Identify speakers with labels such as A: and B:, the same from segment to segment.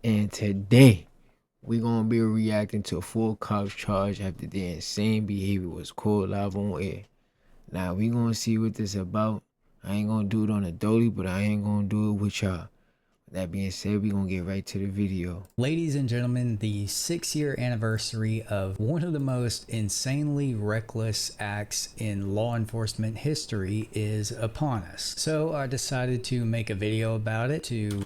A: And today, we're gonna be reacting to a full cops charge after their insane behavior was caught live on air. Now, we gonna see what this about. I ain't gonna do it on a dolly, but I ain't gonna do it with y'all. That being said, we gonna get right to the video.
B: Ladies and gentlemen, the 6-year anniversary of one of the most insanely reckless acts in law enforcement history is upon us. So I decided to make a video about it to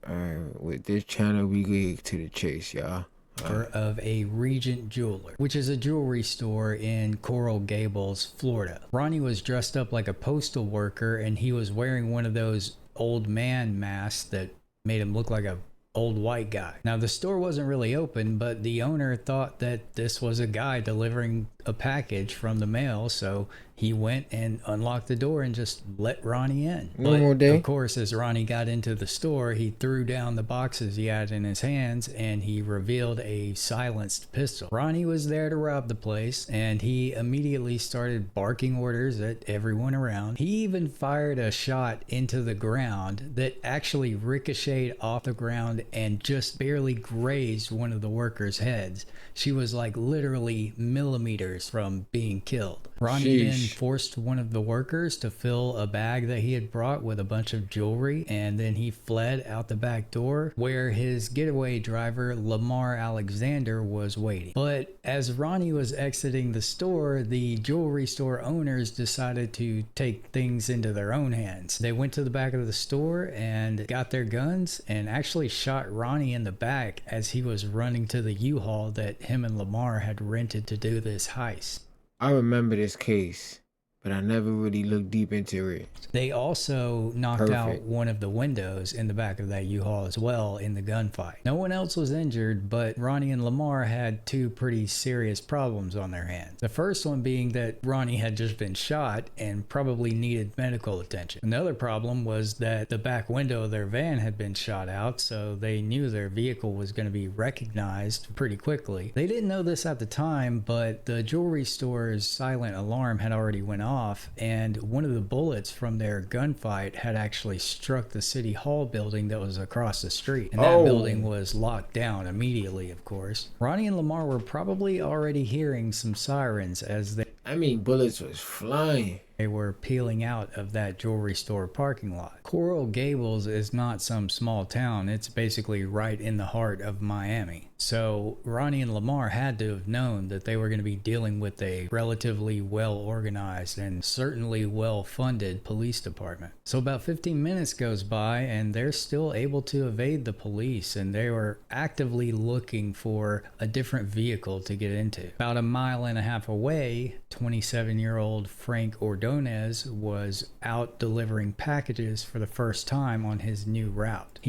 A: Alright, with this channel, we get to the chase, y'all.
B: of a Regent Jeweler, which is a jewelry store in Coral Gables, Florida. Ronnie was dressed up like a postal worker, and he was wearing one of those old man masks that made him look like a old white guy. Now, the store wasn't really open, but the owner thought that this was a guy delivering a package from the mail, so he went and unlocked the door and just let Ronnie in.
A: One more day.
B: Of course, as Ronnie got into the store, he threw down the boxes he had in his hands and he revealed a silenced pistol. Ronnie was there to rob the place, and he immediately started barking orders at everyone around. He even fired a shot into the ground that actually ricocheted off the ground and just barely grazed one of the workers' heads. She was like literally millimeters from being killed. Ronnie then forced one of the workers to fill a bag that he had brought with a bunch of jewelry, and then he fled out the back door where his getaway driver Lamar Alexander was waiting. But as Ronnie was exiting the store, the jewelry store owners decided to take things into their own hands. They went to the back of the store and got their guns and actually shot Ronnie in the back as he was running to the U-Haul that him and Lamar had rented to do this heist.
A: I remember this case, but I never really looked deep into it.
B: They also knocked out one of the windows in the back of that U-Haul as well in the gunfight. No one else was injured, but Ronnie and Lamar had two pretty serious problems on their hands. The first one being that Ronnie had just been shot and probably needed medical attention. Another problem was that the back window of their van had been shot out, so they knew their vehicle was going to be recognized pretty quickly. They didn't know this at the time, but the jewelry store's silent alarm had already went off, and one of the bullets from their gunfight had actually struck the city hall building that was across the street, and that building was locked down immediately, of course. Ronnie and Lamar were probably already hearing some sirens as
A: bullets was flying.
B: They were peeling out of that jewelry store parking lot. Coral Gables is not some small town. It's basically right in the heart of Miami. So Ronnie and Lamar had to have known that they were going to be dealing with a relatively well-organized and certainly well-funded police department. So about 15 minutes goes by and they're still able to evade the police, and they were actively looking for a different vehicle to get into. About a mile and a half away, 27-year-old Frank Ordonez was out delivering packages for the first time on his new route.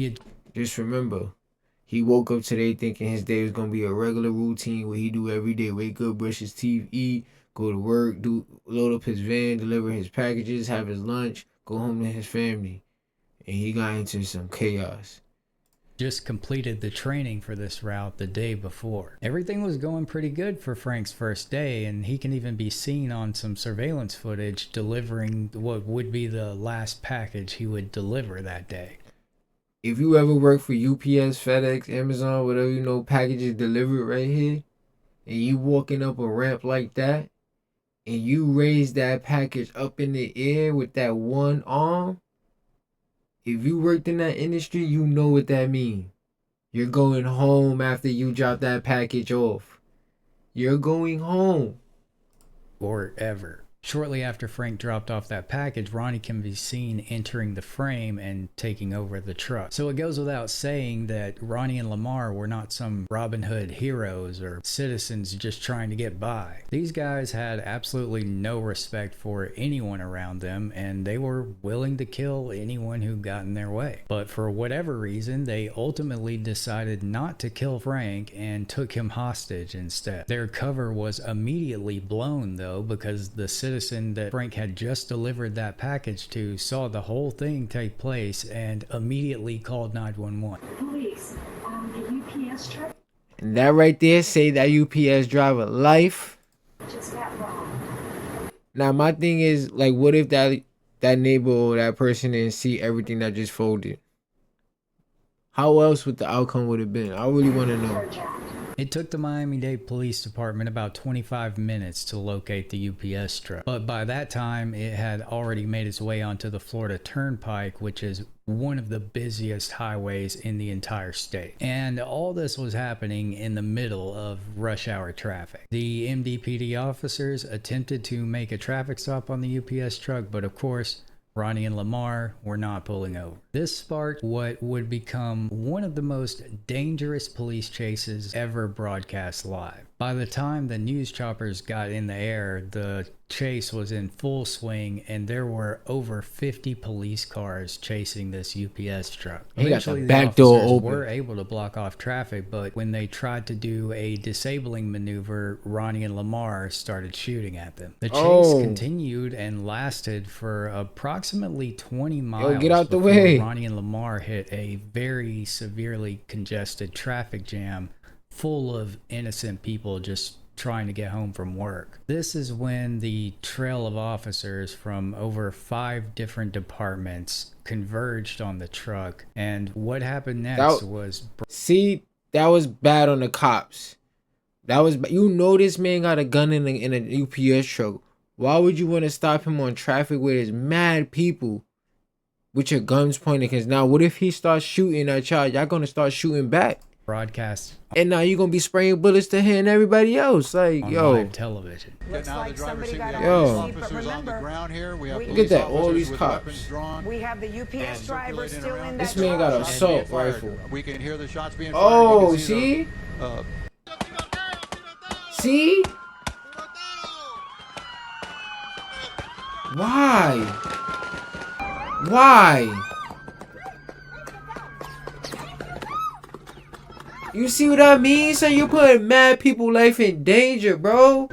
A: Just remember, he woke up today thinking his day was going to be a regular routine, what he do every day. Wake up, brush his teeth, eat, go to work, load up his van, deliver his packages, have his lunch, go home to his family. And he got into some chaos.
B: Just completed the training for this route the day before. Everything was going pretty good for Frank's first day, and he can even be seen on some surveillance footage delivering what would be the last package he would deliver that day.
A: If you ever work for UPS, FedEx, Amazon, whatever, packages delivered right here, and you walking up a ramp like that, and you raise that package up in the air with that one arm, if you worked in that industry, you know what that means. You're going home after you drop that package off. You're going home.
B: Or ever. Shortly after Frank dropped off that package, Ronnie can be seen entering the frame and taking over the truck. So it goes without saying that Ronnie and Lamar were not some Robin Hood heroes or citizens just trying to get by. These guys had absolutely no respect for anyone around them, and they were willing to kill anyone who got in their way. But for whatever reason, they ultimately decided not to kill Frank and took him hostage instead. Their cover was immediately blown though, because the citizen that Frank had just delivered that package to saw the whole thing take place and immediately called 911.
C: Police, the UPS truck.
A: And that right there say that UPS driver life Now my thing is like, what if that neighbor or that person didn't see everything that just folded? How else would the outcome would have been? I really want to know.
B: It took the Miami-Dade Police Department about 25 minutes to locate the UPS truck, but by that time it had already made its way onto the Florida Turnpike, which is one of the busiest highways in the entire state. And all this was happening in the middle of rush hour traffic. The MDPD officers attempted to make a traffic stop on the UPS truck, but of course, Ronnie and Lamar were not pulling over. This sparked what would become one of the most dangerous police chases ever broadcast live. By the time the news choppers got in the air, the chase was in full swing and there were over 50 police cars chasing this UPS truck. Eventually, the
A: back door
B: officers
A: open.
B: were able to block off traffic, but when they tried to do a disabling maneuver, Ronnie and Lamar started shooting at them. The chase continued and lasted for approximately 20 miles
A: get out the
B: before
A: way.
B: Ronnie and Lamar hit a very severely congested traffic jam full of innocent people just trying to get home from work. This is when the trail of officers from over 5 different departments converged on the truck, and what happened next was...
A: See, that was bad on the cops. That was, you know, this man got a gun in a UPS truck. Why would you want to stop him on traffic where there's mad people with your guns pointed? Because now what if he starts shooting at y'all? Y'all gonna start shooting back.
B: Broadcast.
A: And now you're gonna be spraying bullets to him and everybody else. Like,
B: on
A: yo.
B: live television.
C: Looks like somebody got
A: Yo.
C: on the seat, but remember,
A: Look at that, all these cops.
C: we have the UPS driver still in that
A: This man got an
C: truck.
A: assault rifle.
D: We can hear the shots being fired.
A: Oh,
D: We can
A: see?
D: the,
A: See? Why? Why? You see what I mean? So you putting mad people life in danger, bro.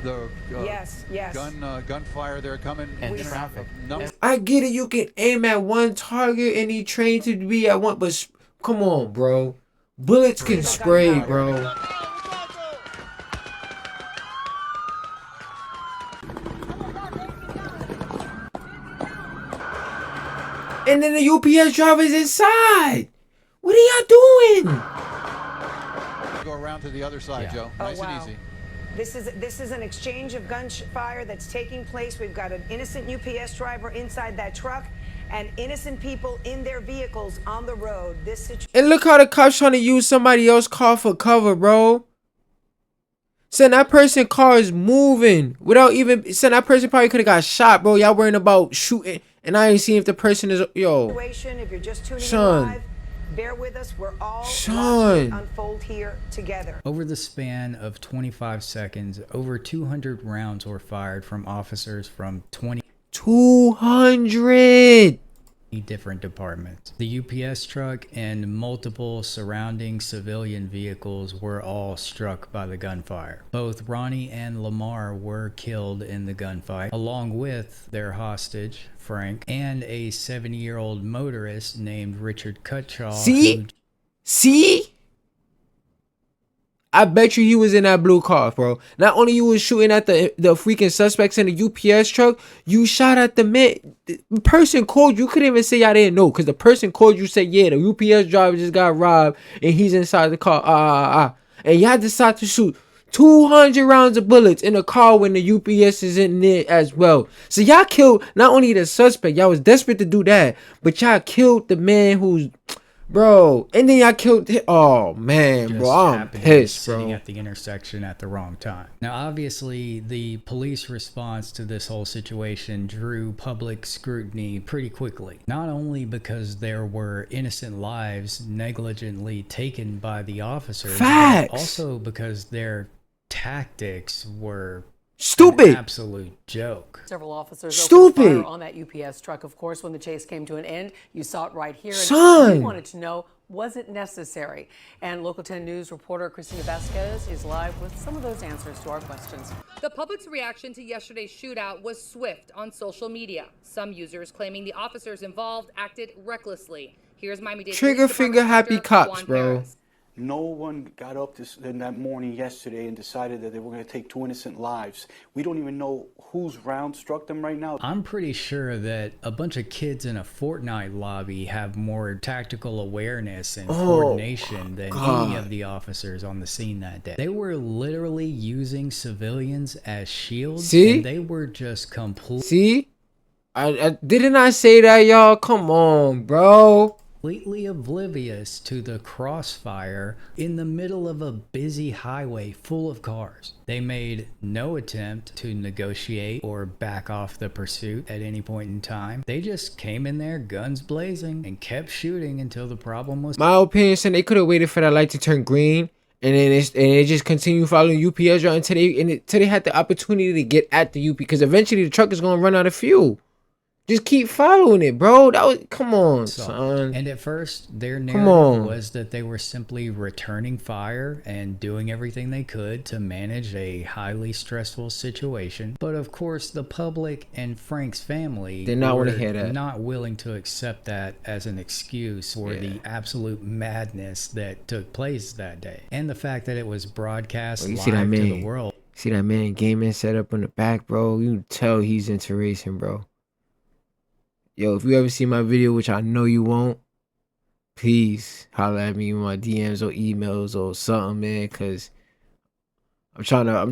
D: the
C: Yes.
D: gunfire there coming
E: And
D: in
E: traffic.
A: I get it. You can aim at one target and he trained to be at one, but come on, bro. Bullets can spray, bro. And then the UPS driver's inside. What are y'all doing?
D: Go around to the other side,
B: Yeah.
D: Joe.
C: Oh,
D: Nice
C: wow.
D: and easy.
C: This is an exchange of gunfire that's taking place. We've got an innocent UPS driver inside that truck and innocent people in their vehicles on the road. This situation.
A: And look how the cops trying to use somebody else's car for cover, bro. Saying that person car is moving without even saying that person probably could have got shot, bro. Y'all worrying about shooting, and I ain't seen if the person is
C: If you're just tuning in
A: Son.
C: live, bear with us. We're all
A: Son.
C: watching it unfold here together.
B: Over the span of 25 seconds, over 200 rounds were fired from officers from 20
A: 200.
B: different departments. The UPS truck and multiple surrounding civilian vehicles were all struck by the gunfire. Both Ronnie and Lamar were killed in the gunfight, along with their hostage, Frank, and a 70-year-old motorist named Richard Cutshaw.
A: See? I bet you he was in that blue car, bro. Not only you was shooting at the freaking suspects in the UPS truck, you shot at the man. The person called you. Couldn't even say y'all didn't know, because the person called you, said, yeah, the UPS driver just got robbed and he's inside the car. And y'all decide to shoot 200 rounds of bullets in a car when the UPS is in there as well. So y'all killed not only the suspect, y'all was desperate to do that, but y'all killed the man who's... Bro, and then y'all killed him. Oh, man,
B: just
A: bro, I'm
B: happened to be
A: pissed,
B: sitting
A: bro.
B: at the intersection at the wrong time. Now, obviously, the police response to this whole situation drew public scrutiny pretty quickly. Not only because there were innocent lives negligently taken by the officers,
A: Facts.
B: but also because their tactics were
A: Stupid.
B: an absolute joke.
F: Several officers
A: Stupid.
F: opened fire on that UPS truck. Of course, when the chase came to an end, you saw it right here. And
A: Son.
F: we wanted to know, was it necessary? And Local 10 News reporter Christina Vasquez is live with some of those answers to our questions.
G: The public's reaction to yesterday's shootout was swift on social media. Some users claiming the officers involved acted recklessly. Here's Miami-Dade
A: Trigger
G: Police
A: finger
G: Department
A: happy
G: Director
A: cops,
G: Juan
A: bro.
G: Perez.
E: No one got up in that morning yesterday and decided that they were going to take 2 innocent lives. We don't even know whose round struck them right now.
B: I'm pretty sure that a bunch of kids in a Fortnite lobby have more tactical awareness and coordination than any of the officers on the scene that day. They were literally using civilians as shields.
A: See?
B: And they were just complete.
A: See? I didn't I say that, y'all? Come on, bro.
B: Completely oblivious to the crossfire in the middle of a busy highway full of cars. They made no attempt to negotiate or back off the pursuit at any point in time. They just came in there guns blazing and kept shooting until the problem was.
A: My opinion, saying they could have waited for that light to turn green, and then it just continued following UPS route until they had the opportunity to get at the UP, because eventually the truck is gonna run out of fuel. Just keep following it, bro. That was, come on, son.
B: And at first, their narrative was that they were simply returning fire and doing everything they could to manage a highly stressful situation. But of course, the public and Frank's family
A: did not want to hear that.
B: Not willing to accept that as an excuse for the absolute madness that took place that day, and the fact that it was broadcast live to the world.
A: See that man gaming set up in the back, bro? You can tell he's into racing, bro. Yo, if you ever see my video, which I know you won't, please holler at me in my DMs or emails or something, man, because I'm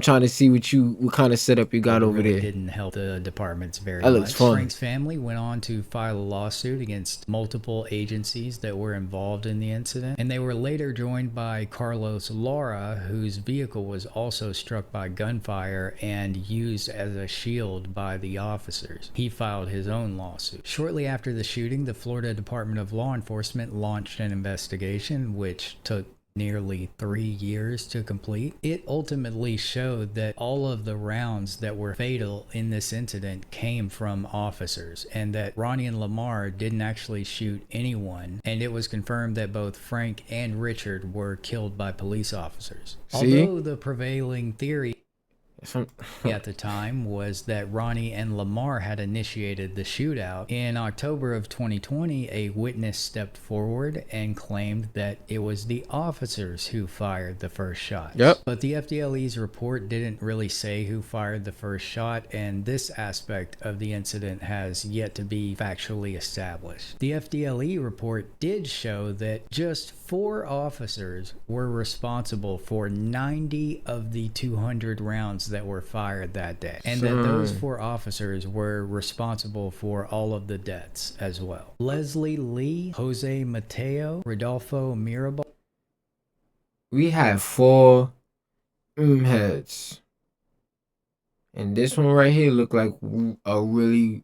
A: trying to see what kind of setup you got over there.
B: Didn't help the departments very
A: That looks
B: much.
A: fun.
B: Frank's family went on to file a lawsuit against multiple agencies that were involved in the incident, and they were later joined by Carlos Lara, whose vehicle was also struck by gunfire and used as a shield by the officers. He filed his own lawsuit. Shortly after the shooting, the Florida Department of Law Enforcement launched an investigation, which took nearly 3 years to complete. It ultimately showed that all of the rounds that were fatal in this incident came from officers, and that Ronnie and Lamar didn't actually shoot anyone, and it was confirmed that both Frank and Richard were killed by police officers.
A: See?
B: Although the prevailing theory at the time was that Ronnie and Lamar had initiated the shootout. In October of 2020, a witness stepped forward and claimed that it was the officers who fired the first shot.
A: Yep.
B: But the FDLE's report didn't really say who fired the first shot, and this aspect of the incident has yet to be factually established. The FDLE report did show that just 4 officers were responsible for 90 of the 200 rounds that were fired that day, and that those 4 officers were responsible for all of the deaths as well. Leslie Lee, Jose Mateo, Rodolfo Mirabal.
A: We have 4 heads, and this one right here looked like a really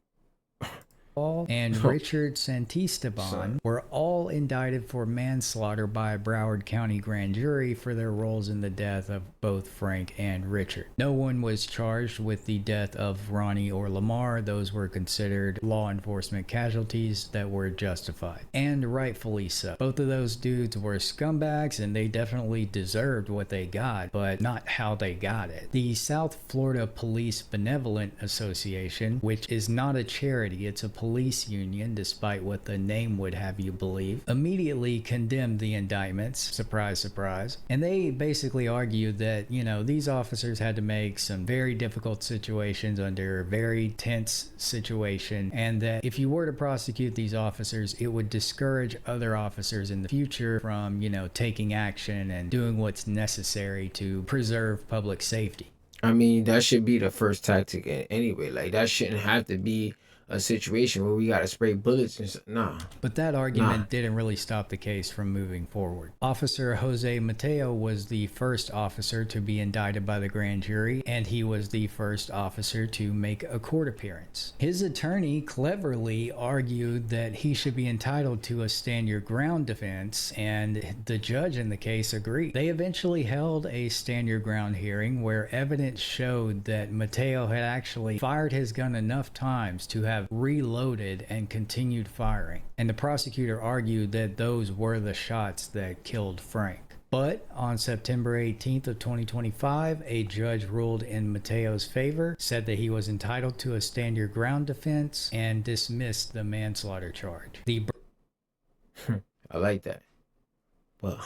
B: and Richard Santisteban were all indicted for manslaughter by a Broward County grand jury for their roles in the death of both Frank and Richard. No one was charged with the death of Ronnie or Lamar. Those were considered law enforcement casualties that were justified, and rightfully so. Both of those dudes were scumbags, and they definitely deserved what they got, but not how they got it. The South Florida Police Benevolent Association, which is not a charity, it's a police union, despite what the name would have you believe, immediately condemned the indictments. Surprise, surprise. And they basically argued that, you know, these officers had to make some very difficult situations under a very tense situation, and that if you were to prosecute these officers, it would discourage other officers in the future from, you know, taking action and doing what's necessary to preserve public safety.
A: I mean, that should be the first tactic anyway. Like, that shouldn't have to be a situation where we gotta spray bullets and nah.
B: But that argument didn't really stop the case from moving forward. Officer Jose Mateo was the first officer to be indicted by the grand jury, and he was the first officer to make a court appearance. His attorney cleverly argued that he should be entitled to a stand your ground defense, and the judge in the case agreed. They eventually held a stand your ground hearing where evidence showed that Mateo had actually fired his gun enough times to have reloaded and continued firing, and the prosecutor argued that those were the shots that killed Frank. But on September 18th of 2025, a judge ruled in Mateo's favor, said that he was entitled to a stand your ground defense, and dismissed the manslaughter charge.
A: I like that. But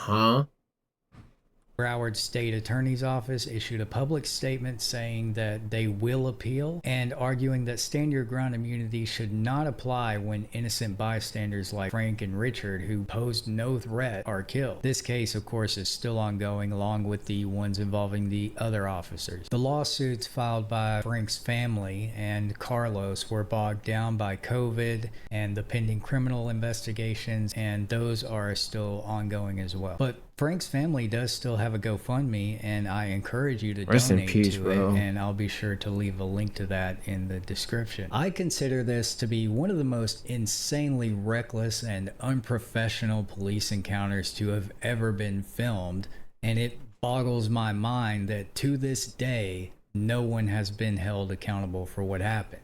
B: Broward State Attorney's Office issued a public statement saying that they will appeal and arguing that stand your ground immunity should not apply when innocent bystanders like Frank and Richard, who posed no threat, are killed. This case, of course, is still ongoing, along with the ones involving the other officers. The lawsuits filed by Frank's family and Carlos were bogged down by COVID and the pending criminal investigations, and those are still ongoing as well. But Frank's family does still have a GoFundMe, and I encourage you to donate to it, and I'll be sure to leave a link to that in the description. I consider this to be one of the most insanely reckless and unprofessional police encounters to have ever been filmed, and it boggles my mind that to this day, no one has been held accountable for what happened.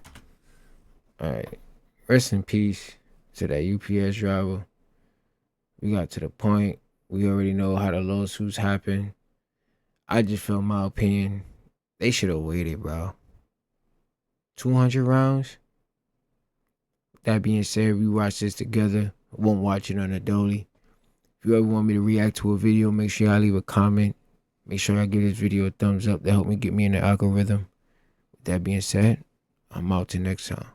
A: Alright, rest in peace to that UPS driver. We got to the point. We already know how the lawsuits happen. I just felt, my opinion, they should have waited, bro. 200 rounds? That being said, we watch this together. I won't watch it on a dolly. If you ever want me to react to a video, make sure y'all leave a comment. Make sure I give this video a thumbs up to help me get me in the algorithm. With that being said, I'm out till next time.